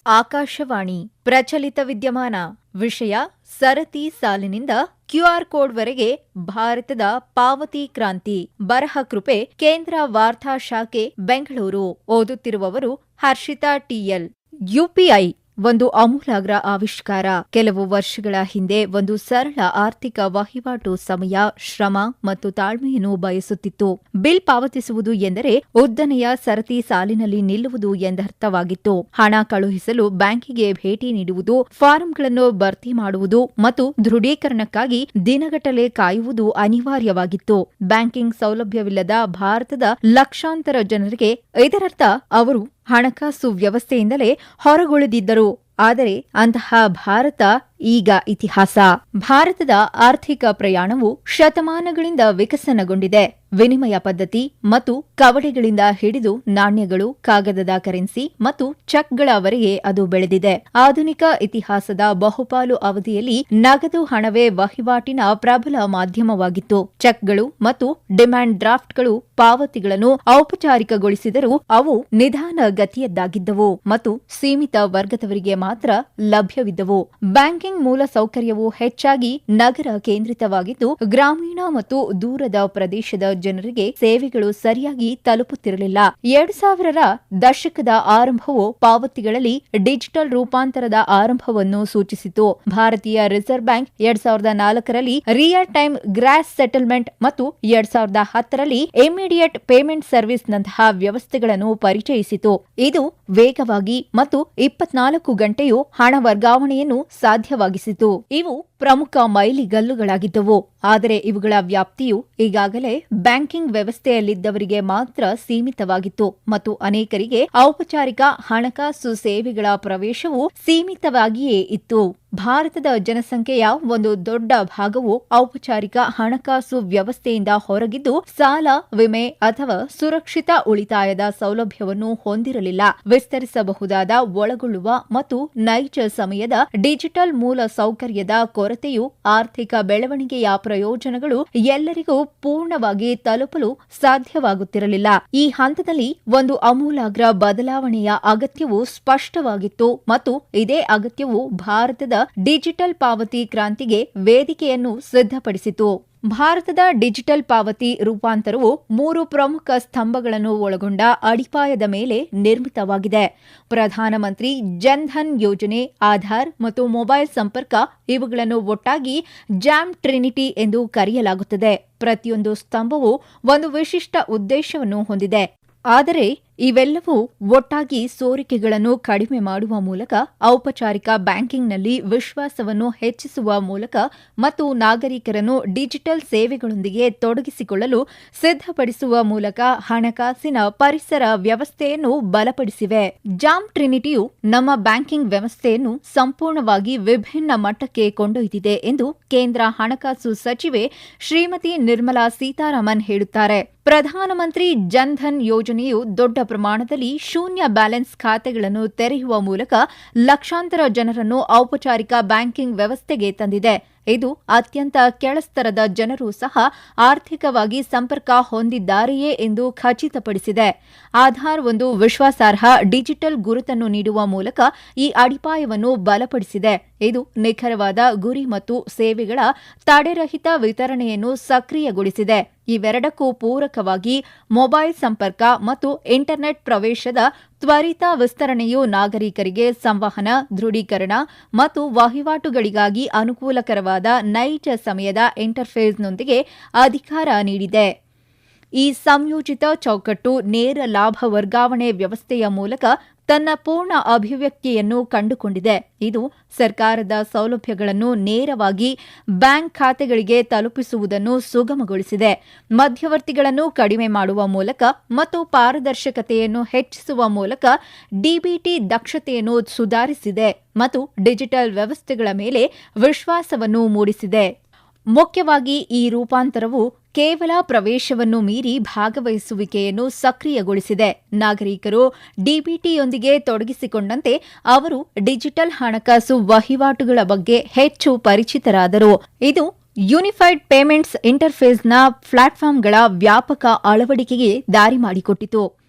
ಆಕಾಶವಾಣಿ ಪ್ರಚಲಿತ ವಿದ್ಯಮಾನ ವಿಷಯ ಸರತಿ ಸಾಲಿನಿಂದ ಕ್ಯೂಆರ್ ಕೋಡ್ವರೆಗೆ ಭಾರತದ ಪಾವತಿ ಕ್ರಾಂತಿ. ಬರಹ ಕೃಪೆ ಕೇಂದ್ರ ವಾರ್ತಾ ಶಾಖೆ ಬೆಂಗಳೂರು. ಓದುತ್ತಿರುವವರು ಹರ್ಷಿತಾ ಟಿಎಲ್. ಯುಪಿಐ ಒಂದು ಆಮೂಲಾಗ್ರ ಆವಿಷ್ಕಾರ. ಕೆಲವು ವರ್ಷಗಳ ಹಿಂದೆ ಒಂದು ಸರಳ ಆರ್ಥಿಕ ವಹಿವಾಟು ಸಮಯ, ಶ್ರಮ ಮತ್ತು ತಾಳ್ಮೆಯನ್ನು ಬಯಸುತ್ತಿತ್ತು. ಬಿಲ್ ಪಾವತಿಸುವುದು ಎಂದರೆ ಉದ್ದನೆಯ ಸರತಿ ಸಾಲಿನಲ್ಲಿ ನಿಲ್ಲುವುದು ಎಂದರ್ಥವಾಗಿತ್ತು. ಹಣ ಕಳುಹಿಸಲು ಬ್ಯಾಂಕಿಗೆ ಭೇಟಿ ನೀಡುವುದು, ಫಾರಂಗಳನ್ನು ಭರ್ತಿ ಮಾಡುವುದು ಮತ್ತು ದೃಢೀಕರಣಕ್ಕಾಗಿ ದಿನಗಟ್ಟಲೆ ಕಾಯುವುದು ಅನಿವಾರ್ಯವಾಗಿತ್ತು. ಬ್ಯಾಂಕಿಂಗ್ ಸೌಲಭ್ಯವಿಲ್ಲದ ಭಾರತದ ಲಕ್ಷಾಂತರ ಜನರಿಗೆ ಇದರರ್ಥ ಅವರು ಹಣಕಾಸು ವ್ಯವಸ್ಥೆಯಿಂದಲೇ ಹೊರಗುಳಿದಿದ್ದರು. ಆದರೆ ಅಂತಹ ಭಾರತ ಈಗ ಇತಿಹಾಸ. ಭಾರತದ ಆರ್ಥಿಕ ಪ್ರಯಾಣವು ಶತಮಾನಗಳಿಂದ ವಿಕಸನಗೊಂಡಿದೆ. ವಿನಿಮಯ ಪದ್ಧತಿ ಮತ್ತು ಕವಡೆಗಳಿಂದ ಹಿಡಿದು ನಾಣ್ಯಗಳು, ಕಾಗದದ ಕರೆನ್ಸಿ ಮತ್ತು ಚೆಕ್ಗಳವರೆಗೆ ಅದು ಬೆಳೆದಿದೆ. ಆಧುನಿಕ ಇತಿಹಾಸದ ಬಹುಪಾಲು ಅವಧಿಯಲ್ಲಿ ನಗದು ಹಣವೇ ವಹಿವಾಟಿನ ಪ್ರಬಲ ಮಾಧ್ಯಮವಾಗಿತ್ತು. ಚೆಕ್ಗಳು ಮತ್ತು ಡಿಮ್ಯಾಂಡ್ ಡ್ರಾಫ್ಟ್ಗಳು ಪಾವತಿಗಳನ್ನು ಔಪಚಾರಿಕಗೊಳಿಸಿದರೂ ಅವು ನಿಧಾನ ಗತಿಯದ್ದಾಗಿದ್ದವು ಮತ್ತು ಸೀಮಿತ ವರ್ಗದವರಿಗೆ ಮಾತ್ರ ಲಭ್ಯವಿದ್ದವು. ಬ್ಯಾಂಕಿಂಗ್ ಮೂಲಸೌಕರ್ಯವು ಹೆಚ್ಚಾಗಿ ನಗರ ಕೇಂದ್ರಿತವಾಗಿದ್ದು, ಗ್ರಾಮೀಣ ಮತ್ತು ದೂರದ ಪ್ರದೇಶದ ಜನರಿಗೆ ಸೇವೆಗಳು ಸರಿಯಾಗಿ ತಲುಪುತ್ತಿರಲಿಲ್ಲ. 2000ರ ದಶಕದ ಆರಂಭವು ಪಾವತಿಗಳಲ್ಲಿ ಡಿಜಿಟಲ್ ರೂಪಾಂತರದ ಆರಂಭವನ್ನು ಸೂಚಿಸಿತು. ಭಾರತೀಯ ರಿಸರ್ವ್ ಬ್ಯಾಂಕ್ 2004ರಲ್ಲಿ ರಿಯಲ್ ಟೈಮ್ ಗ್ರಾಸ್ ಸೆಟಲ್ಮೆಂಟ್ ಮತ್ತು 2010ರಲ್ಲಿ ಇಮಿಡಿಯೇಟ್ ಪೇಮೆಂಟ್ ಸರ್ವಿಸ್ ನಂತಹ ವ್ಯವಸ್ಥೆಗಳನ್ನು ಪರಿಚಯಿಸಿತು. ಇದು ವೇಗವಾಗಿ ಮತ್ತು 24 ಗಂಟೆಯೂ ಹಣ ವರ್ಗಾವಣೆಯನ್ನು ಸಾಧ್ಯವಾಗಿಸಿತು. ಇವು ಪ್ರಮುಖ ಮೈಲಿಗಲ್ಲುಗಳಾಗಿದ್ದವು. ಆದರೆ ಇವುಗಳ ವ್ಯಾಪ್ತಿಯು ಈಗಾಗಲೇ ಬ್ಯಾಂಕಿಂಗ್ ವ್ಯವಸ್ಥೆಯಲ್ಲಿದ್ದವರಿಗೆ ಮಾತ್ರ ಸೀಮಿತವಾಗಿತ್ತು ಮತ್ತು ಅನೇಕರಿಗೆ ಔಪಚಾರಿಕ ಹಣಕಾಸು ಸೇವೆಗಳ ಪ್ರವೇಶವು ಸೀಮಿತವಾಗಿಯೇ ಇತ್ತು. ಭಾರತದ ಜನಸಂಖ್ಯೆಯ ಒಂದು ದೊಡ್ಡ ಭಾಗವು ಔಪಚಾರಿಕ ಹಣಕಾಸು ವ್ಯವಸ್ಥೆಯಿಂದ ಹೊರಗಿದ್ದು, ಸಾಲ, ವಿಮೆ ಅಥವಾ ಸುರಕ್ಷಿತ ಉಳಿತಾಯದ ಸೌಲಭ್ಯವನ್ನು ಹೊಂದಿರಲಿಲ್ಲ. ವಿಸ್ತರಿಸಬಹುದಾದ, ಒಳಗೊಳ್ಳುವ ಮತ್ತು ನೈಜ ಸಮಯದ ಡಿಜಿಟಲ್ ಮೂಲ ಸೌಕರ್ಯದ ಕೊರತೆಯು ಆರ್ಥಿಕ ಬೆಳವಣಿಗೆಯ ಪ್ರಯೋಜನಗಳು ಎಲ್ಲರಿಗೂ ಪೂರ್ಣವಾಗಿ ತಲುಪಲು ಸಾಧ್ಯವಾಗುತ್ತಿರಲಿಲ್ಲ. ಈ ಹಂತದಲ್ಲಿ ಒಂದು ಆಮೂಲಾಗ್ರ ಬದಲಾವಣೆಯ ಅಗತ್ಯವು ಸ್ಪಷ್ಟವಾಗಿತ್ತು ಮತ್ತು ಇದೇ ಅಗತ್ಯವು ಭಾರತದ ಡಿಜಿಟಲ್ ಪಾವತಿ ಕ್ರಾಂತಿಗೆ ವೇದಿಕೆಯನ್ನು ಸಿದ್ಧಪಡಿಸಿತು. ಭಾರತದ ಡಿಜಿಟಲ್ ಪಾವತಿ ರೂಪಾಂತರವು 3 ಪ್ರಮುಖ ಸ್ತಂಭಗಳನ್ನು ಒಳಗೊಂಡ ಅಡಿಪಾಯದ ಮೇಲೆ ನಿರ್ಮಿತವಾಗಿದೆ. ಪ್ರಧಾನಮಂತ್ರಿ ಜನ್ಧನ್ ಯೋಜನೆ, ಆಧಾರ್ ಮತ್ತು ಮೊಬೈಲ್ ಸಂಪರ್ಕ ಇವುಗಳನ್ನು ಒಟ್ಟಾಗಿ ಜಾಮ್ ಟ್ರಿನಿಟಿ ಎಂದು ಕರೆಯಲಾಗುತ್ತದೆ. ಪ್ರತಿಯೊಂದು ಸ್ತಂಭವು ಒಂದು ವಿಶಿಷ್ಟ ಉದ್ದೇಶವನ್ನು ಹೊಂದಿದೆ. ಆದರೆ ಇವೆಲ್ಲವೂ ಒಟ್ಟಾಗಿ ಸೋರಿಕೆಗಳನ್ನು ಕಡಿಮೆ ಮಾಡುವ ಮೂಲಕ, ಔಪಚಾರಿಕ ಬ್ಯಾಂಕಿಂಗ್ನಲ್ಲಿ ವಿಶ್ವಾಸವನ್ನು ಹೆಚ್ಚಿಸುವ ಮೂಲಕ ಮತ್ತು ನಾಗರಿಕರನ್ನು ಡಿಜಿಟಲ್ ಸೇವೆಗಳೊಂದಿಗೆ ತೊಡಗಿಸಿಕೊಳ್ಳಲು ಸಿದ್ಧಪಡಿಸುವ ಮೂಲಕ ಹಣಕಾಸಿನ ಪರಿಸರ ವ್ಯವಸ್ಥೆಯನ್ನು ಬಲಪಡಿಸಿವೆ. ಜಾಮ್ ಟ್ರಿನಿಟಿಯು ನಮ್ಮ ಬ್ಯಾಂಕಿಂಗ್ ವ್ಯವಸ್ಥೆಯನ್ನು ಸಂಪೂರ್ಣವಾಗಿ ವಿಭಿನ್ನ ಮಟ್ಟಕ್ಕೆ ಕೊಂಡೊಯ್ದಿದೆ ಎಂದು ಕೇಂದ್ರ ಹಣಕಾಸು ಸಚಿವೆ ಶ್ರೀಮತಿ ನಿರ್ಮಲಾ ಸೀತಾರಾಮನ್ ಹೇಳುತ್ತಾರೆ. ಪ್ರಧಾನಮಂತ್ರಿ ಜನ್ಧನ್ ಯೋಜನೆಯು ದೊಡ್ಡ ಪ್ರಮಾಣದಲ್ಲಿ ಶೂನ್ಯ ಬ್ಯಾಲೆನ್ಸ್ ಖಾತೆಗಳನ್ನು ತೆರೆಯುವ ಮೂಲಕ ಲಕ್ಷಾಂತರ ಜನರನ್ನು ಔಪಚಾರಿಕ ಬ್ಯಾಂಕಿಂಗ್ ವ್ಯವಸ್ಥೆಗೆ ತಂದಿದೆ. ಇದು ಅತ್ಯಂತ ಕೆಳಸ್ತರದ ಜನರು ಸಹ ಆರ್ಥಿಕವಾಗಿ ಸಂಪರ್ಕ ಹೊಂದಿದ್ದಾರೆಯೇ ಎಂದು ಖಚಿತಪಡಿಸಿದೆ. ಆಧಾರ್ ಒಂದು ವಿಶ್ವಾಸಾರ್ಹ ಡಿಜಿಟಲ್ ಗುರುತನ್ನು ನೀಡುವ ಮೂಲಕ ಈ ಅಡಿಪಾಯವನ್ನು ಬಲಪಡಿಸಿದೆ. ಇದು ನಿಖರವಾದ ಗುರಿ ಮತ್ತು ಸೇವೆಗಳ ತಡೆರಹಿತ ವಿತರಣೆಯನ್ನು ಸಕ್ರಿಯಗೊಳಿಸಿದೆ. ಇವೆರಡಕ್ಕೂ ಪೂರಕವಾಗಿ ಮೊಬೈಲ್ ಸಂಪರ್ಕ ಮತ್ತು ಇಂಟರ್ನೆಟ್ ಪ್ರವೇಶದ ತ್ವರಿತ ವಿಸ್ತರಣೆಯು ನಾಗರಿಕರಿಗೆ ಸಂವಹನ, ದೃಢೀಕರಣ ಮತ್ತು ವಹಿವಾಟುಗಳಿಗಾಗಿ ಅನುಕೂಲಕರವಾದ ನೈಜ ಸಮಯದ ಇಂಟರ್ಫೇಸ್ನೊಂದಿಗೆ ಅಧಿಕಾರ ನೀಡಿದೆ. ಈ ಸಂಯೋಜಿತ ಚೌಕಟ್ಟು ನೇರ ಲಾಭ ವರ್ಗಾವಣೆ ವ್ಯವಸ್ಥೆಯ ಮೂಲಕ ತನ್ನ ಪೂರ್ಣ ಅಭಿವ್ಯಕ್ತಿಯನ್ನು ಕಂಡುಕೊಂಡಿದೆ. ಇದು ಸರ್ಕಾರದ ಸೌಲಭ್ಯಗಳನ್ನು ನೇರವಾಗಿ ಬ್ಯಾಂಕ್ ಖಾತೆಗಳಿಗೆ ತಲುಪಿಸುವುದನ್ನು ಸುಗಮಗೊಳಿಸಿದೆ, ಮಧ್ಯವರ್ತಿಗಳನ್ನು ಕಡಿಮೆ ಮಾಡುವ ಮೂಲಕ ಮತ್ತು ಪಾರದರ್ಶಕತೆಯನ್ನು ಹೆಚ್ಚಿಸುವ ಮೂಲಕ ಡಿಬಿಟಿ ದಕ್ಷತೆಯನ್ನು ಸುಧಾರಿಸಿದೆ ಮತ್ತು ಡಿಜಿಟಲ್ ವ್ಯವಸ್ಥೆಗಳ ಮೇಲೆ ವಿಶ್ವಾಸವನ್ನು ಮೂಡಿಸಿದೆ. ಮುಖ್ಯವಾಗಿ ಈ ರೂಪಾಂತರವು ಕೇವಲ ಪ್ರವೇಶವನ್ನು ಮೀರಿ ಭಾಗವಹಿಸುವಿಕೆಯನ್ನು ಸಕ್ರಿಯಗೊಳಿಸಿದೆ. ನಾಗರಿಕರು ಡಿಬಿಟಿಯೊಂದಿಗೆ ತೊಡಗಿಸಿಕೊಂಡಂತೆ ಅವರು ಡಿಜಿಟಲ್ ಹಣಕಾಸು ವಹಿವಾಟುಗಳ ಬಗ್ಗೆ ಹೆಚ್ಚು ಪರಿಚಿತರಾದರು. ಇದು ಯೂನಿಫೈಡ್ ಪೇಮೆಂಟ್ಸ್ ಇಂಟರ್ಫೇಸ್ನ ಪ್ಲಾಟ್ಫಾರ್ಮ್ಗಳ ವ್ಯಾಪಕ ಅಳವಡಿಕೆಗೆ ದಾರಿ ಮಾಡಿಕೊಟ್ಟಿತು.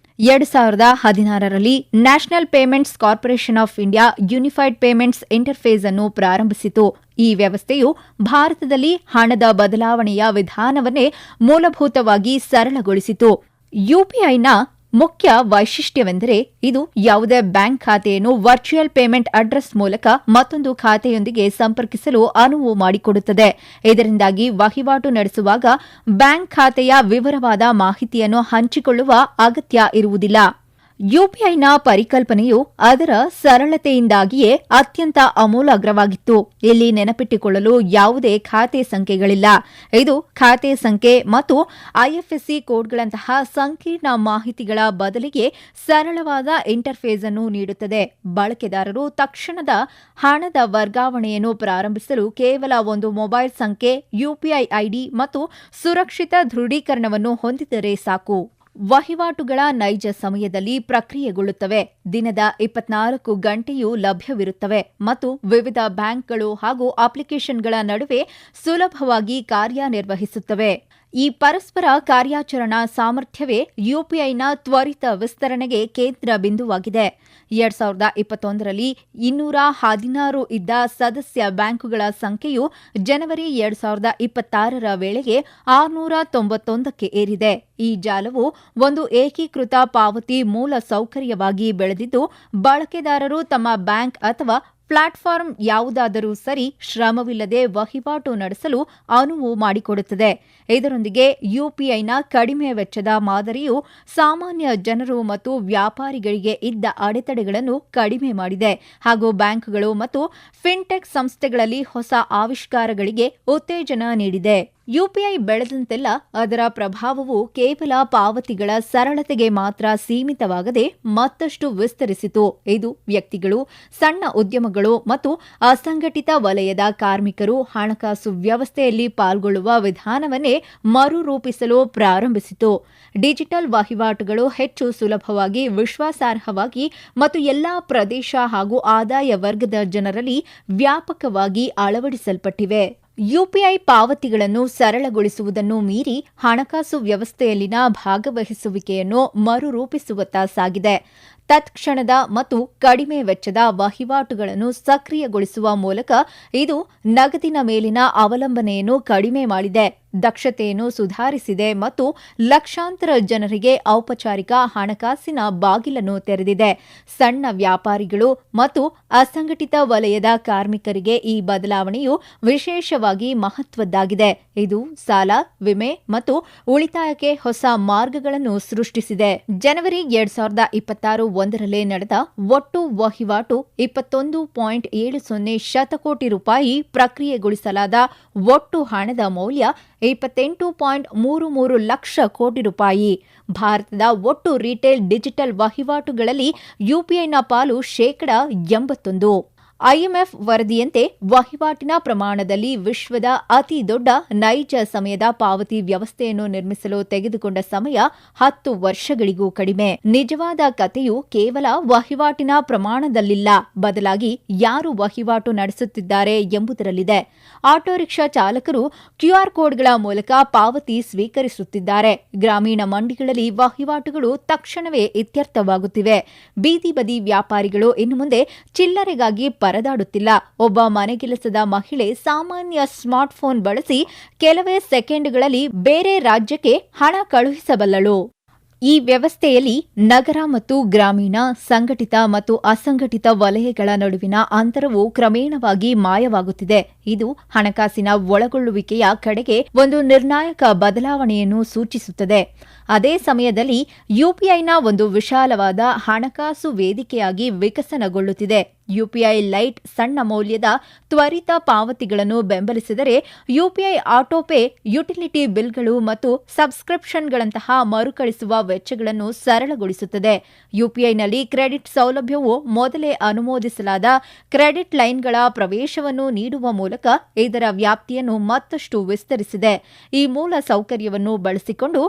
2016ರಲ್ಲಿ National Payments Corporation of India Unified Payments Interface ಅನ್ನು ಪ್ರಾರಂಭಿಸಿತು. ಈ ವ್ಯವಸ್ಥೆಯು ಭಾರತದಲ್ಲಿ ಹಣದ ಬದಲಾವಣೆಯ ವಿಧಾನವನ್ನೇ ಮೂಲಭೂತವಾಗಿ ಸರಳಗೊಳಿಸಿತು. ಯುಪಿಐನ ಮುಖ್ಯ ವೈಶಿಷ್ಟ್ಯವೆಂದರೆ ಇದು ಯಾವುದೇ ಬ್ಯಾಂಕ್ ಖಾತೆಯನ್ನು ವರ್ಚುವಲ್ ಪೇಮೆಂಟ್ ಅಡ್ರೆಸ್ ಮೂಲಕ ಮತ್ತೊಂದು ಖಾತೆಯೊಂದಿಗೆ ಸಂಪರ್ಕಿಸಲು ಅನುವು ಮಾಡಿಕೊಡುತ್ತದೆ. ಇದರಿಂದಾಗಿ ವಹಿವಾಟು ನಡೆಸುವಾಗ ಬ್ಯಾಂಕ್ ಖಾತೆಯ ವಿವರವಾದ ಮಾಹಿತಿಯನ್ನು ಹಂಚಿಕೊಳ್ಳುವ ಅಗತ್ಯ ಇರುವುದಿಲ್ಲ. ಯುಪಿಐನ ಪರಿಕಲ್ಪನೆಯು ಅದರ ಸರಳತೆಯಿಂದಾಗಿಯೇ ಅತ್ಯಂತ ಅಮೂಲಾಗ್ರವಾಗಿತ್ತು. ಇಲ್ಲಿ ನೆನಪಿಟ್ಟುಕೊಳ್ಳಲು ಯಾವುದೇ ಖಾತೆ ಸಂಖ್ಯೆಗಳಿಲ್ಲ. ಇದು ಖಾತೆ ಸಂಖ್ಯೆ ಮತ್ತು ಐಎಫ್ಎಸ್ಸಿ ಕೋಡ್ಗಳಂತಹ ಸಂಕೀರ್ಣ ಮಾಹಿತಿಗಳ ಬದಲಿಗೆ ಸರಳವಾದ ಇಂಟರ್ಫೇಸ್ ಅನ್ನು ನೀಡುತ್ತದೆ. ಬಳಕೆದಾರರು ತಕ್ಷಣದ ಹಣದ ವರ್ಗಾವಣೆಯನ್ನು ಪ್ರಾರಂಭಿಸಲು ಕೇವಲ ಒಂದು ಮೊಬೈಲ್ ಸಂಖ್ಯೆ, ಯುಪಿಐ ಐಡಿ ಮತ್ತು ಸುರಕ್ಷಿತ ದೃಢೀಕರಣವನ್ನು ಹೊಂದಿದ್ದರೆ ಸಾಕು. ವಹಿವಾಟುಗಳ ನೈಜ ಸಮಯದಲ್ಲಿ ಪ್ರಕ್ರಿಯೆಗೊಳ್ಳುತ್ತವೆ, ದಿನದ 24 ಗಂಟೆಯೂ ಲಭ್ಯವಿರುತ್ತವೆ ಮತ್ತು ವಿವಿಧ ಬ್ಯಾಂಕ್ಗಳು ಹಾಗೂ ಅಪ್ಲಿಕೇಶನ್ಗಳ ನಡುವೆ ಸುಲಭವಾಗಿ ಕಾರ್ಯನಿರ್ವಹಿಸುತ್ತವೆ. ಈ ಪರಸ್ಪರ ಕಾರ್ಯಾಚರಣಾ ಸಾಮರ್ಥ್ಯವೇ ಯುಪಿಐನ ತ್ವರಿತ ವಿಸ್ತರಣೆಗೆ ಕೇಂದ್ರ ಬಿಂದುವಾಗಿದೆ. 2021ರಲ್ಲಿ 216 ಇದ್ದ ಸದಸ್ಯ ಬ್ಯಾಂಕುಗಳ ಸಂಖ್ಯೆಯು ಜನವರಿ 2026ರ ವೇಳೆಗೆ 691ಕ್ಕೆ ಏರಿದೆ. ಈ ಜಾಲವು ಒಂದು ಏಕೀಕೃತ ಪಾವತಿ ಮೂಲ ಸೌಕರ್ಯವಾಗಿ ಬೆಳೆದಿದ್ದು, ಬಳಕೆದಾರರು ತಮ್ಮ ಬ್ಯಾಂಕ್ ಅಥವಾ ಪ್ಲಾಟ್ಫಾರ್ಮ್ ಯಾವುದಾದರೂ ಸರಿ ಶ್ರಮವಿಲ್ಲದೆ ವಹಿವಾಟು ನಡೆಸಲು ಅನುವು ಮಾಡಿಕೊಡುತ್ತದೆ. ಇದರೊಂದಿಗೆ ಯುಪಿಐನ ಕಡಿಮೆ ವೆಚ್ಚದ ಮಾದರಿಯು ಸಾಮಾನ್ಯ ಜನರು ಮತ್ತು ವ್ಯಾಪಾರಿಗಳಿಗೆ ಇದ್ದ ಅಡೆತಡೆಗಳನ್ನು ಕಡಿಮೆ ಮಾಡಿದೆ ಹಾಗೂ ಬ್ಯಾಂಕ್ಗಳು ಮತ್ತು ಫಿನ್ಟೆಕ್ ಸಂಸ್ಥೆಗಳಲ್ಲಿ ಹೊಸ ಆವಿಷ್ಕಾರಗಳಿಗೆ ಉತ್ತೇಜನ ನೀಡಿದೆ. ಯುಪಿಐ ಬೆಳೆದಂತೆಲ್ಲ ಅದರ ಪ್ರಭಾವವು ಕೇವಲ ಪಾವತಿಗಳ ಸರಳತೆಗೆ ಮಾತ್ರ ಸೀಮಿತವಾಗದೆ ಮತ್ತಷ್ಟು ವಿಸ್ತರಿಸಿತು. ಇದು ವ್ಯಕ್ತಿಗಳು, ಸಣ್ಣ ಉದ್ಯಮಗಳು ಮತ್ತು ಅಸಂಘಟಿತ ವಲಯದ ಕಾರ್ಮಿಕರು ಹಣಕಾಸು ವ್ಯವಸ್ಥೆಯಲ್ಲಿ ಪಾಲ್ಗೊಳ್ಳುವ ವಿಧಾನವನ್ನೇ ಮರುರೂಪಿಸಲು ಪ್ರಾರಂಭಿಸಿತು. ಡಿಜಿಟಲ್ ವಹಿವಾಟುಗಳು ಹೆಚ್ಚು ಸುಲಭವಾಗಿ, ವಿಶ್ವಾಸಾರ್ಹವಾಗಿ ಮತ್ತು ಎಲ್ಲಾ ಪ್ರದೇಶ ಹಾಗೂ ಆದಾಯ ವರ್ಗದ ಜನರಲ್ಲಿ ವ್ಯಾಪಕವಾಗಿ ಅಳವಡಿಸಲ್ಪಟ್ಟಿವೆ. ಯುಪಿಐ ಪಾವತಿಗಳನ್ನು ಸರಳಗೊಳಿಸುವುದನ್ನು ಮೀರಿ ಹಣಕಾಸು ವ್ಯವಸ್ಥೆಯಲ್ಲಿನ ಭಾಗವಹಿಸುವಿಕೆಯನ್ನು ಮರುರೂಪಿಸುವತ್ತ ಸಾಗಿದೆ. ತತ್ಕ್ಷಣದ ಮತ್ತು ಕಡಿಮೆ ವೆಚ್ಚದ ವಹಿವಾಟುಗಳನ್ನು ಸಕ್ರಿಯಗೊಳಿಸುವ ಮೂಲಕ ಇದು ನಗದಿನ ಮೇಲಿನ ಅವಲಂಬನೆಯನ್ನು ಕಡಿಮೆ ಮಾಡಿದೆ, ದಕ್ಷತೆಯನ್ನು ಸುಧಾರಿಸಿದೆ ಮತ್ತು ಲಕ್ಷಾಂತರ ಜನರಿಗೆ ಔಪಚಾರಿಕ ಹಣಕಾಸಿನ ಬಾಗಿಲನ್ನು ತೆರೆದಿದೆ. ಸಣ್ಣ ವ್ಯಾಪಾರಿಗಳು ಮತ್ತು ಅಸಂಘಟಿತ ವಲಯದ ಕಾರ್ಮಿಕರಿಗೆ ಈ ಬದಲಾವಣೆಯು ವಿಶೇಷವಾಗಿ ಮಹತ್ವದ್ದಾಗಿದೆ. ಇದು ಸಾಲ, ವಿಮೆ ಮತ್ತು ಉಳಿತಾಯಕ್ಕೆ ಹೊಸ ಮಾರ್ಗಗಳನ್ನು ಸೃಷ್ಟಿಸಿದೆ. ಜನವರಿ 2026 ನಡೆದ ಒಟ್ಟು ವಹಿವಾಟು 21.70 ಶತಕೋಟಿ ರೂಪಾಯಿ. ಪ್ರಕ್ರಿಯೆಗೊಳಿಸಲಾದ ಒಟ್ಟು ಹಣದ ಮೌಲ್ಯ 28.33 ಲಕ್ಷ ಕೋಟಿ ರೂಪಾಯಿ. ಭಾರತದ ಒಟ್ಟು ರಿಟೇಲ್ ಡಿಜಿಟಲ್ ವಹಿವಾಟುಗಳಲ್ಲಿ ಯುಪಿಐನ ಪಾಲು 81%. ಐಎಂಎಫ್ ವರದಿಯಂತೆ ವಹಿವಾಟಿನ ಪ್ರಮಾಣದಲ್ಲಿ ವಿಶ್ವದ ಅತಿ ದೊಡ್ಡ ನೈಜ ಸಮಯದ ಪಾವತಿ ವ್ಯವಸ್ಥೆಯನ್ನು ನಿರ್ಮಿಸಲು ತೆಗೆದುಕೊಂಡ ಸಮಯ 10 ವರ್ಷಗಳಿಗೂ ಕಡಿಮೆ. ನಿಜವಾದ ಕಥೆಯು ಕೇವಲ ವಹಿವಾಟಿನ ಪ್ರಮಾಣದಲ್ಲಿಲ್ಲ, ಬದಲಾಗಿ ಯಾರು ವಹಿವಾಟು ನಡೆಸುತ್ತಿದ್ದಾರೆ ಎಂಬುದರಲ್ಲಿದೆ. ಆಟೋ ರಿಕ್ಷಾ ಚಾಲಕರು ಕ್ಯೂಆರ್ ಕೋಡ್ಗಳ ಮೂಲಕ ಪಾವತಿ ಸ್ವೀಕರಿಸುತ್ತಿದ್ದಾರೆ. ಗ್ರಾಮೀಣ ಮಂಡಿಗಳಲ್ಲಿ ವಹಿವಾಟುಗಳು ತಕ್ಷಣವೇ ಇತ್ಯರ್ಥವಾಗುತ್ತಿವೆ. ಬೀದಿ ಬದಿ ವ್ಯಾಪಾರಿಗಳು ಇನ್ನು ಮುಂದೆ ಚಿಲ್ಲರೆಗಾಗಿ ಪರದಾಡುತ್ತಿಲ್ಲ. ಒಬ್ಬ ಮನೆಗೆಲಸದ ಮಹಿಳೆ ಸಾಮಾನ್ಯ ಸ್ಮಾರ್ಟ್ಫೋನ್ ಬಳಸಿ ಕೆಲವೇ ಸೆಕೆಂಡ್ಗಳಲ್ಲಿ ಬೇರೆ ರಾಜ್ಯಕ್ಕೆ ಹಣ ಕಳುಹಿಸಬಲ್ಲಳು. ಈ ವ್ಯವಸ್ಥೆಯಲ್ಲಿ ನಗರ ಮತ್ತು ಗ್ರಾಮೀಣ, ಸಂಘಟಿತ ಮತ್ತು ಅಸಂಘಟಿತ ವಲಯಗಳ ನಡುವಿನ ಅಂತರವು ಕ್ರಮೇಣವಾಗಿ ಮಾಯವಾಗುತ್ತಿದೆ. ಇದು ಹಣಕಾಸಿನ ಒಳಗೊಳ್ಳುವಿಕೆಯ ಕಡೆಗೆ ಒಂದು ನಿರ್ಣಾಯಕ ಬದಲಾವಣೆಯನ್ನು ಸೂಚಿಸುತ್ತದೆ. ಅದೇ ಸಮಯದಲ್ಲಿ ಯುಪಿಐನ ಒಂದು ವಿಶಾಲವಾದ ಹಣಕಾಸು ವೇದಿಕೆಯಾಗಿ ವಿಕಸನಗೊಳ್ಳುತ್ತಿದೆ. ಯುಪಿಐ ಲೈಟ್ ಸಣ್ಣ ಮೌಲ್ಯದ ತ್ವರಿತ ಪಾವತಿಗಳನ್ನು ಬೆಂಬಲಿಸಿದರೆ, ಯುಪಿಐ ಆಟೋಪೇ ಯುಟಿಲಿಟಿ ಬಿಲ್ಗಳು ಮತ್ತು ಸಬ್ಸ್ಕ್ರಿಪ್ಷನ್ಗಳಂತಹ ಮರುಕಳಿಸುವ ವೆಚ್ಚಗಳನ್ನು ಸರಳಗೊಳಿಸುತ್ತದೆ. ಯುಪಿಐನಲ್ಲಿ ಕ್ರೆಡಿಟ್ ಸೌಲಭ್ಯವು ಮೊದಲೇ ಅನುಮೋದಿಸಲಾದ ಕ್ರೆಡಿಟ್ ಲೈನ್ಗಳ ಪ್ರವೇಶವನ್ನು ನೀಡುವ ಮೂಲಕ ಇದರ ವ್ಯಾಪ್ತಿಯನ್ನು ಮತ್ತಷ್ಟು ವಿಸ್ತರಿಸಿದೆ. ಈ ಮೂಲ ಸೌಕರ್ಯವನ್ನು ಬಳಸಿಕೊಂಡು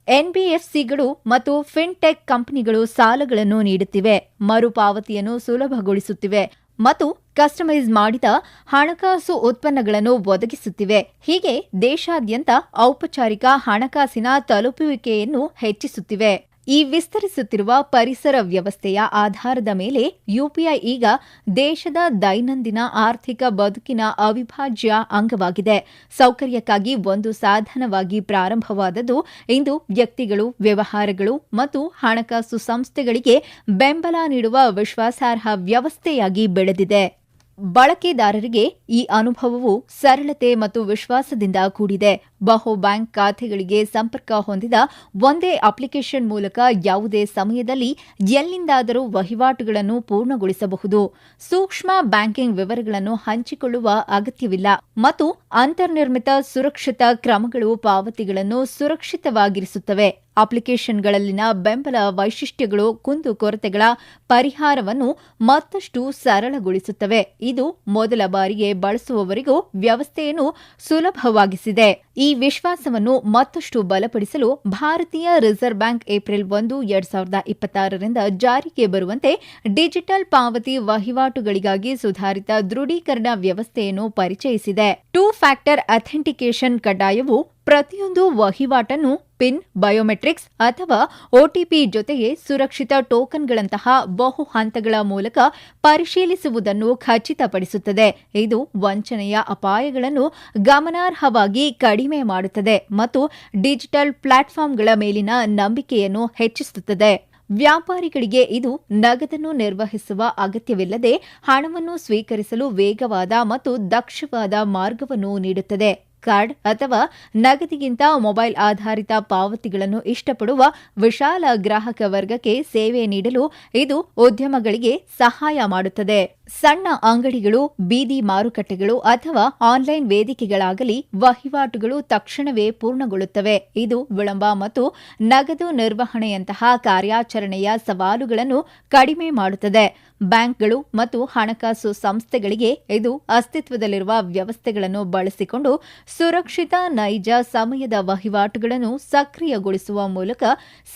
ಎನ್ಬಿಎಫ್ಸಿಗಳು ಮತ್ತು ಫಿನ್ಟೆಕ್ ಕಂಪನಿಗಳು ಸಾಲಗಳನ್ನು ನೀಡುತ್ತಿವೆ, ಮರುಪಾವತಿಯನ್ನು ಸುಲಭಗೊಳಿಸುತ್ತಿವೆ ಮತ್ತು ಕಸ್ಟಮೈಸ್ ಮಾಡಿದ ಹಣಕಾಸು ಉತ್ಪನ್ನಗಳನ್ನು ಒದಗಿಸುತ್ತಿವೆ. ಹೀಗೆ ದೇಶಾದ್ಯಂತ ಔಪಚಾರಿಕ ಹಣಕಾಸಿನ ತಲುಪುವಿಕೆಯನ್ನು ಹೆಚ್ಚಿಸುತ್ತಿವೆ. ಈ ವಿಸ್ತರಿಸುತ್ತಿರುವ ಪರಿಸರ ವ್ಯವಸ್ಥೆಯ ಆಧಾರದ ಮೇಲೆ ಯುಪಿಐ ಈಗ ದೇಶದ ದೈನಂದಿನ ಆರ್ಥಿಕ ಬದುಕಿನ ಅವಿಭಾಜ್ಯ ಅಂಗವಾಗಿದೆ. ಸೌಕರ್ಯಕ್ಕಾಗಿ ಒಂದು ಸಾಧನವಾಗಿ ಪ್ರಾರಂಭವಾದದ್ದು ಇಂದು ವ್ಯಕ್ತಿಗಳು, ವ್ಯವಹಾರಗಳು ಮತ್ತು ಹಣಕಾಸು ಸಂಸ್ಥೆಗಳಿಗೆ ಬೆಂಬಲ ನೀಡುವ ವಿಶ್ವಾಸಾರ್ಹ ವ್ಯವಸ್ಥೆಯಾಗಿ ಬೆಳೆದಿದೆ. ಬಳಕೆದಾರರಿಗೆ ಈ ಅನುಭವವು ಸರಳತೆ ಮತ್ತು ವಿಶ್ವಾಸದಿಂದ ಕೂಡಿದೆ. ಬಹು ಬ್ಯಾಂಕ್ ಖಾತೆಗಳಿಗೆ ಸಂಪರ್ಕ ಹೊಂದಿದ ಒಂದೇ ಅಪ್ಲಿಕೇಶನ್ ಮೂಲಕ ಯಾವುದೇ ಸಮಯದಲ್ಲಿ ಎಲ್ಲಿಂದಾದರೂ ವಹಿವಾಟುಗಳನ್ನು ಪೂರ್ಣಗೊಳಿಸಬಹುದು. ಸೂಕ್ಷ್ಮ ಬ್ಯಾಂಕಿಂಗ್ ವಿವರಗಳನ್ನು ಹಂಚಿಕೊಳ್ಳುವ ಅಗತ್ಯವಿಲ್ಲ ಮತ್ತು ಅಂತರ್ನಿರ್ಮಿತ ಸುರಕ್ಷತಾ ಕ್ರಮಗಳು ಪಾವತಿಗಳನ್ನು ಸುರಕ್ಷಿತವಾಗಿರಿಸುತ್ತವೆ. ಅಪ್ಲಿಕೇಶನ್ಗಳಲ್ಲಿನ ಬೆಂಬಲ ವೈಶಿಷ್ಟ್ಯಗಳು ಕುಂದುಕೊರತೆಗಳ ಪರಿಹಾರವನ್ನು ಮತ್ತಷ್ಟು ಸರಳಗೊಳಿಸುತ್ತವೆ. ಇದು ಮೊದಲ ಬಾರಿಗೆ ಬಳಸುವವರಿಗೂ ವ್ಯವಸ್ಥೆಯನ್ನು ಸುಲಭವಾಗಿಸಿದೆ. ಈ ವಿಶ್ವಾಸವನ್ನು ಮತ್ತಷ್ಟು ಬಲಪಡಿಸಲು ಭಾರತೀಯ ರಿಸರ್ವ್ ಬ್ಯಾಂಕ್ ಏಪ್ರಿಲ್ 1, 2026ರಿಂದ ಜಾರಿಗೆ ಬರುವಂತೆ ಡಿಜಿಟಲ್ ಪಾವತಿ ವಹಿವಾಟುಗಳಿಗಾಗಿ ಸುಧಾರಿತ ದೃಢೀಕರಣ ವ್ಯವಸ್ಥೆಯನ್ನು ಪರಿಚಯಿಸಿದೆ. 2 ಫ್ಯಾಕ್ಟರ್ ಅಥೆಂಟಿಕೇಷನ್ ಕಡ್ಡಾಯವು ಪ್ರತಿಯೊಂದು ವಹಿವಾಟನ್ನು ಪಿನ್, ಬಯೋಮೆಟ್ರಿಕ್ಸ್ ಅಥವಾ ಒಟಿಪಿ ಜೊತೆಗೆ ಸುರಕ್ಷಿತ ಟೋಕನ್ಗಳಂತಹ ಬಹು ಹಂತಗಳ ಮೂಲಕ ಪರಿಶೀಲಿಸುವುದನ್ನು ಖಚಿತಪಡಿಸುತ್ತದೆ. ಇದು ವಂಚನೆಯ ಅಪಾಯಗಳನ್ನು ಗಮನಾರ್ಹವಾಗಿ ಕಡಿಮೆ ಮಾಡುತ್ತದೆ ಮತ್ತು ಡಿಜಿಟಲ್ ಪ್ಲಾಟ್ಫಾರ್ಮ್ಗಳ ಮೇಲಿನ ನಂಬಿಕೆಯನ್ನು ಹೆಚ್ಚಿಸುತ್ತದೆ. ವ್ಯಾಪಾರಿಗಳಿಗೆ ಇದು ನಗದನ್ನು ನಿರ್ವಹಿಸುವ ಅಗತ್ಯವಿಲ್ಲದೆ ಹಣವನ್ನು ಸ್ವೀಕರಿಸಲು ವೇಗವಾದ ಮತ್ತು ದಕ್ಷವಾದ ಮಾರ್ಗವನ್ನು ನೀಡುತ್ತದೆ. ಕಾರ್ಡ್ ಅಥವಾ ನಗದಿಗಿಂತ ಮೊಬೈಲ್ ಆಧಾರಿತ ಪಾವತಿಗಳನ್ನು ಇಷ್ಟಪಡುವ ವಿಶಾಲ ಗ್ರಾಹಕ ವರ್ಗಕ್ಕೆ ಸೇವೆ ನೀಡಲು ಇದು ಉದ್ಯಮಗಳಿಗೆ ಸಹಾಯ ಮಾಡುತ್ತದೆ. ಸಣ್ಣ ಅಂಗಡಿಗಳು, ಬೀದಿ ಮಾರುಕಟ್ಟೆಗಳು ಅಥವಾ ಆನ್ಲೈನ್ ವೇದಿಕೆಗಳಾಗಲಿ ವಹಿವಾಟುಗಳು ತಕ್ಷಣವೇ ಪೂರ್ಣಗೊಳ್ಳುತ್ತವೆ. ಇದು ವಿಳಂಬ ಮತ್ತು ನಗದು ನಿರ್ವಹಣೆಯಂತಹ ಕಾರ್ಯಾಚರಣೆಯ ಸವಾಲುಗಳನ್ನು ಕಡಿಮೆ ಮಾಡುತ್ತದೆ. ಬ್ಯಾಂಕ್ಗಳು ಮತ್ತು ಹಣಕಾಸು ಸಂಸ್ಥೆಗಳಿಗೆ ಇದು ಅಸ್ತಿತ್ವದಲ್ಲಿರುವ ವ್ಯವಸ್ಥೆಗಳನ್ನು ಬಳಸಿಕೊಂಡು ಸುರಕ್ಷಿತ ನೈಜ ಸಮಯದ ವಹಿವಾಟುಗಳನ್ನು ಸಕ್ರಿಯಗೊಳಿಸುವ ಮೂಲಕ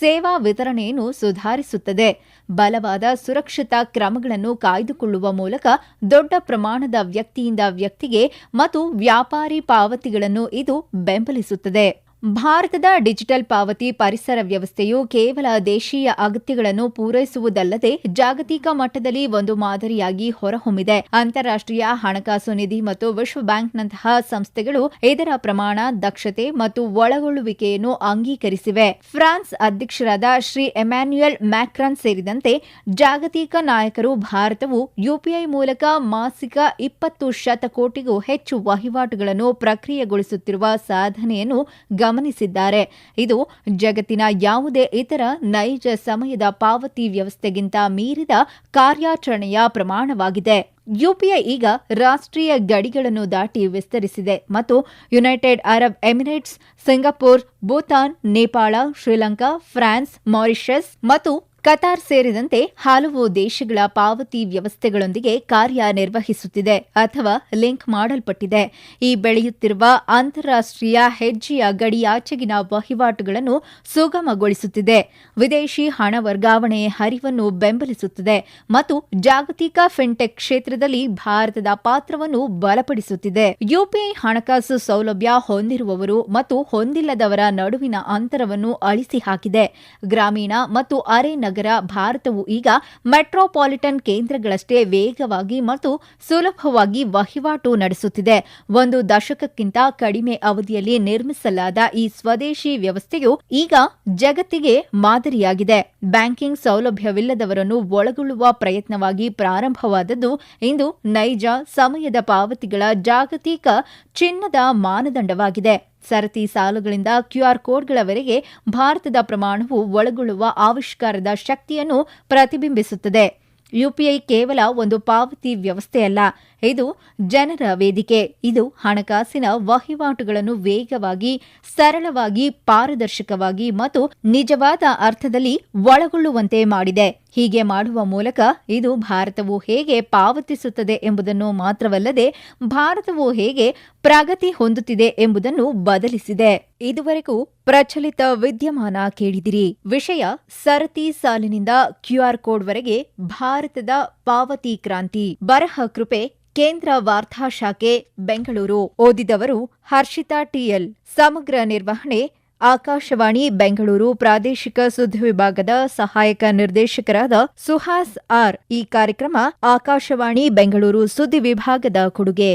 ಸೇವಾ ವಿತರಣೆಯನ್ನು ಸುಧಾರಿಸುತ್ತದೆ. ಬಲವಾದ ಸುರಕ್ಷತಾ ಕ್ರಮಗಳನ್ನು ಕಾಯ್ದುಕೊಳ್ಳುವ ಮೂಲಕ ದೊಡ್ಡ ಪ್ರಮಾಣದ ವ್ಯಕ್ತಿಯಿಂದ ವ್ಯಕ್ತಿಗೆ ಮತ್ತು ವ್ಯಾಪಾರಿ ಪಾವತಿಗಳನ್ನು ಇದು ಬೆಂಬಲಿಸುತ್ತದೆ. ಭಾರತದ ಡಿಜಿಟಲ್ ಪಾವತಿ ಪರಿಸರ ವ್ಯವಸ್ಥೆಯು ಕೇವಲ ದೇಶೀಯ ಅಗತ್ಯಗಳನ್ನು ಪೂರೈಸುವುದಲ್ಲದೆ ಜಾಗತಿಕ ಮಟ್ಟದಲ್ಲಿ ಒಂದು ಮಾದರಿಯಾಗಿ ಹೊರಹೊಮ್ಮಿದೆ. ಅಂತಾರಾಷ್ಟ್ರೀಯ ಹಣಕಾಸು ನಿಧಿ ಮತ್ತು ವಿಶ್ವ ಬ್ಯಾಂಕ್ನಂತಹ ಸಂಸ್ಥೆಗಳು ಇದರ ಪ್ರಮಾಣ, ದಕ್ಷತೆ ಮತ್ತು ಒಳಗೊಳ್ಳುವಿಕೆಯನ್ನು ಅಂಗೀಕರಿಸಿವೆ. ಫ್ರಾನ್ಸ್ ಅಧ್ಯಕ್ಷರಾದ ಶ್ರೀ ಎಮ್ಯಾನ್ಯುಯಲ್ ಮ್ಯಾಕ್ರಾನ್ ಸೇರಿದಂತೆ ಜಾಗತಿಕ ನಾಯಕರು ಭಾರತವು ಯುಪಿಐ ಮೂಲಕ ಮಾಸಿಕ 20 ಶತಕೋಟಿಗೂ ಹೆಚ್ಚು ವಹಿವಾಟುಗಳನ್ನು ಪ್ರಕ್ರಿಯೆಗೊಳಿಸುತ್ತಿರುವ ಸಾಧನೆಯನ್ನು ಗಮನಿಸಿದ್ದಾರೆ. ಇದು ಜಗತ್ತಿನ ಯಾವುದೇ ಇತರ ನೈಜ ಸಮಯದ ಪಾವತಿ ವ್ಯವಸ್ಥೆಗಿಂತ ಮೀರಿದ ಕಾರ್ಯಾಚರಣೆಯ ಪ್ರಮಾಣವಾಗಿದೆ. ಯುಪಿಐ ಈಗ ರಾಷ್ಟ್ರೀಯ ಗಡಿಗಳನ್ನು ದಾಟಿ ವಿಸ್ತರಿಸಿದೆ ಮತ್ತು United Arab Emirates, Singapore, Bhutan, Nepal, Sri Lanka, France, Mauritius ಮತ್ತು ಕತಾರ್ ಸೇರಿದಂತೆ ಹಲವು ದೇಶಗಳ ಪಾವತಿ ವ್ಯವಸ್ಥೆಗಳೊಂದಿಗೆ ಕಾರ್ಯನಿರ್ವಹಿಸುತ್ತಿದೆ ಅಥವಾ ಲಿಂಕ್ ಮಾಡಲ್ಪಟ್ಟಿದೆ. ಈ ಬೆಳೆಯುತ್ತಿರುವ ಅಂತಾರಾಷ್ಟ್ರೀಯ ಹೆಜ್ಜೆಯ ಗಡಿಯಾಚೆಗಿನ ವಹಿವಾಟುಗಳನ್ನು ಸುಗಮಗೊಳಿಸುತ್ತಿದೆ, ವಿದೇಶಿ ಹಣ ವರ್ಗಾವಣೆ ಹರಿವನ್ನು ಬೆಂಬಲಿಸುತ್ತದೆ ಮತ್ತು ಜಾಗತಿಕ ಫಿನ್ಟೆಕ್ ಕ್ಷೇತ್ರದಲ್ಲಿ ಭಾರತದ ಪಾತ್ರವನ್ನು ಬಲಪಡಿಸುತ್ತಿದೆ. ಯುಪಿಐ ಹಣಕಾಸು ಸೌಲಭ್ಯ ಹೊಂದಿರುವವರು ಮತ್ತು ಹೊಂದಿಲ್ಲದವರ ನಡುವಿನ ಅಂತರವನ್ನು ಅಳಿಸಿ ಹಾಕಿದೆ. ಗ್ರಾಮೀಣ ಮತ್ತು ಅರೆ ನಗರ ಭಾರತವು ಈಗ ಮೆಟ್ರೋಪಾಲಿಟನ್ ಕೇಂದ್ರಗಳಷ್ಟೇ ವೇಗವಾಗಿ ಮತ್ತು ಸುಲಭವಾಗಿ ವಹಿವಾಟು ನಡೆಸುತ್ತಿದೆ. 1 ದಶಕಕ್ಕಿಂತ ಕಡಿಮೆ ಅವಧಿಯಲ್ಲಿ ನಿರ್ಮಿಸಲಾದ ಈ ಸ್ವದೇಶಿ ವ್ಯವಸ್ಥೆಯು ಈಗ ಜಗತ್ತಿಗೆ ಮಾದರಿಯಾಗಿದೆ. ಬ್ಯಾಂಕಿಂಗ್ ಸೌಲಭ್ಯವಿಲ್ಲದವರನ್ನು ಒಳಗೊಳ್ಳುವ ಪ್ರಯತ್ನವಾಗಿ ಪ್ರಾರಂಭವಾದದ್ದು ಇಂದು ನೈಜ ಸಮಯದ ಪಾವತಿಗಳ ಜಾಗತಿಕ ಚಿನ್ನದ ಮಾನದಂಡವಾಗಿದೆ. ಸರತಿ ಸಾಲುಗಳಿಂದ ಕ್ಯೂಆರ್ ಕೋಡ್ಗಳವರೆಗೆ ಭಾರತದ ಪ್ರಮಾಣವು ಒಳಗೊಳ್ಳುವ ಆವಿಷ್ಕಾರದ ಶಕ್ತಿಯನ್ನು ಪ್ರತಿಬಿಂಬಿಸುತ್ತದೆ. ಯುಪಿಐ ಕೇವಲ ಒಂದು ಪಾವತಿ ವ್ಯವಸ್ಥೆಯಲ್ಲ, ಇದು ಜನರ ವೇದಿಕೆ. ಇದು ಹಣಕಾಸಿನ ವಹಿವಾಟುಗಳನ್ನು ವೇಗವಾಗಿ, ಸರಳವಾಗಿ, ಪಾರದರ್ಶಕವಾಗಿ ಮತ್ತು ನಿಜವಾದ ಅರ್ಥದಲ್ಲಿ ಒಳಗೊಳ್ಳುವಂತೆ ಮಾಡಿದೆ. ಹೀಗೆ ಮಾಡುವ ಮೂಲಕ ಇದು ಭಾರತವು ಹೇಗೆ ಪಾವತಿಸುತ್ತದೆ ಎಂಬುದನ್ನು ಮಾತ್ರವಲ್ಲದೆ ಭಾರತವು ಹೇಗೆ ಪ್ರಗತಿ ಹೊಂದುತ್ತಿದೆ ಎಂಬುದನ್ನು ಬದಲಿಸಿದೆ. ಇದುವರೆಗೂ ಪ್ರಚಲಿತ ವಿದ್ಯಮಾನ ಕೇಳಿದಿರಿ. ವಿಷಯ ಸರತಿ ಸಾಲಿನಿಂದ ಕ್ಯೂಆರ್ ಕೋಡ್ವರೆಗೆ ಭಾರತದ ಪಾವತಿ ಕ್ರಾಂತಿ. ಬರಹ ಕೃಪೆ ಕೇಂದ್ರ ವಾರ್ತಾ ಶಾಖೆ, ಬೆಂಗಳೂರು. ಓದಿದವರು ಹರ್ಷಿತಾ ಟಿಎಲ್. ಸಮಗ್ರ ನಿರ್ವಹಣೆ ಆಕಾಶವಾಣಿ ಬೆಂಗಳೂರು ಪ್ರಾದೇಶಿಕ ಸುದ್ದಿ ವಿಭಾಗದ ಸಹಾಯಕ ನಿರ್ದೇಶಕರಾದ ಸುಹಾಸ್ ಆರ್. ಈ ಕಾರ್ಯಕ್ರಮ ಆಕಾಶವಾಣಿ ಬೆಂಗಳೂರು ಸುದ್ದಿ ವಿಭಾಗದ ಕೊಡುಗೆ.